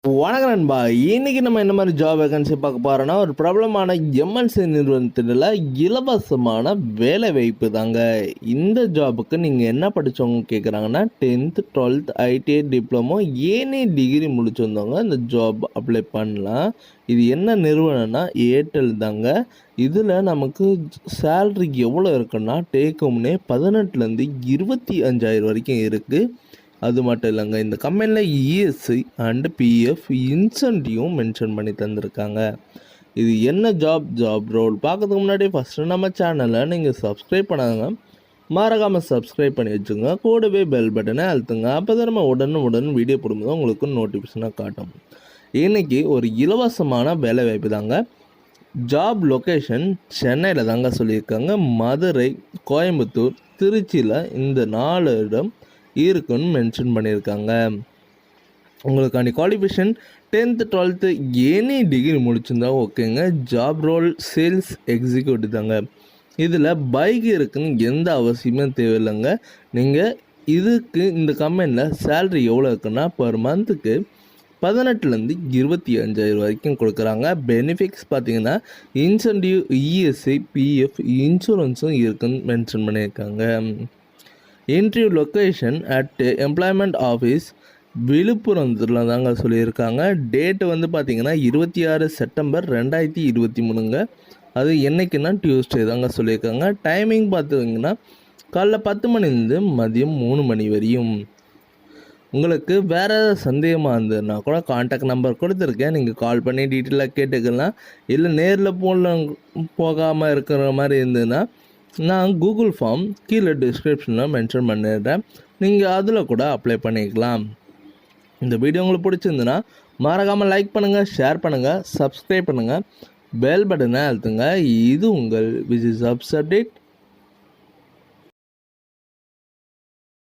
வணக்கம் நண்பா. இன்னைக்கு நம்ம என்ன மாதிரி ஜாப் வேகன்சி பார்க்க போறோம்னா, ஒரு பிரபலமான எம்என்சி நிறுவனத்தில் இலவசமான வேலை வாய்ப்பு தாங்க. இந்த ஜாபுக்கு நீங்கள் என்ன படித்தவங்க கேட்குறாங்கன்னா, 10th 12th ITI diploma any degree முடிச்சிருந்தவங்க இந்த ஜாப் அப்ளை பண்ணலாம். இது என்ன நிறுவனம்னா ஏர்டெல் தாங்க. இதில் நமக்கு சேல்ரி எவ்வளோ இருக்குன்னா, டேக் ஹோம்னே 18லேருந்து 25,000 வரைக்கும் இருக்குது. அது மட்டும் இல்லைங்க, இந்த கம்பெனியில் இஎஸ்ஐ அண்ட் பிஎஃப் இன்சென்டிவும் மென்ஷன் பண்ணி தந்திருக்காங்க. இது என்ன ஜாப் ரோல் பார்க்கறதுக்கு முன்னாடி ஃபஸ்ட்டு நம்ம சேனலை நீங்கள் சப்ஸ்கிரைப் பண்ணாங்க, மறக்காமல் சப்ஸ்கிரைப் பண்ணி வச்சுங்க. கூடவே பெல் பட்டனை அழுத்துங்க. அப்போ தான் நம்ம உடனுக்குடன் வீடியோ போடும்போது உங்களுக்கு நோட்டிஃபிகேஷனாக காட்டும். இன்றைக்கி ஒரு இலவசமான வேலை வாய்ப்பு தாங்க. ஜாப் லொக்கேஷன் சென்னையில் தாங்க சொல்லியிருக்காங்க. மதுரை, கோயம்புத்தூர், திருச்சியில் இந்த 4 இடம் இருக்குன்னு மென்ஷன் பண்ணியிருக்காங்க. உங்களுக்கான qualification 10th 12th any degree முடிச்சிருந்தா ஓகேங்க. ஜாப் ரோல் சேல்ஸ் எக்ஸிக்யூட்டிவ் தாங்க. இதில் பைக் இருக்குன்னு எந்த அவசியமே தேவையில்லைங்க. நீங்கள் இதுக்கு இந்த கம்பெனியில் சேல்ரி எவ்வளோ இருக்குன்னா, பர் மந்த்துக்கு 18லேருந்து 25,000 வரைக்கும் கொடுக்குறாங்க. பெனிஃபிட்ஸ் பார்த்தீங்கன்னா இன்சென்டிவ், இஎஸ்ஐ, பிஎஃப் இன்சூரன்ஸும் இருக்குன்னு மென்ஷன் பண்ணியிருக்காங்க. Interview location at employment office விழுப்புரத்தில் தாங்க சொல்லியிருக்காங்க. டேட்டு வந்து பார்த்திங்கன்னா 26 செப்டம்பர் 2023ங்க. அது என்றைக்குன்னா டியூஸ்டே தாங்க சொல்லியிருக்காங்க. டைமிங் பார்த்திங்கன்னா காலைல 10 மணிலேருந்து மதியம் 3 மணி வரையும். உங்களுக்கு வேறு ஏதாவது சந்தேகமாக இருந்ததுன்னா கூட கான்டாக்ட் நம்பர் கொடுத்துருக்கேன், நீங்கள் கால் பண்ணி டீட்டெயிலாக கேட்டுக்கலாம். இல்லை நேரில் போகாமல் இருக்கிற மாதிரி இருந்ததுன்னா நான் கூகுள் ஃபார்ம் கீழே டிஸ்கிரிப்ஷனில் மென்ஷன் பண்ணிடுறேன், நீங்கள் அதில் கூட அப்ளை பண்ணிக்கலாம். இந்த வீடியோ உங்களுக்கு பிடிச்சிருந்துன்னா மறக்காமல் லைக் பண்ணுங்கள், ஷேர் பண்ணுங்கள், சப்ஸ்கிரைப் பண்ணுங்கள், பெல் பட்டனை அழுத்துங்க. இது உங்கள் விஜய் ஜாப்ஸ் அப்டேட்.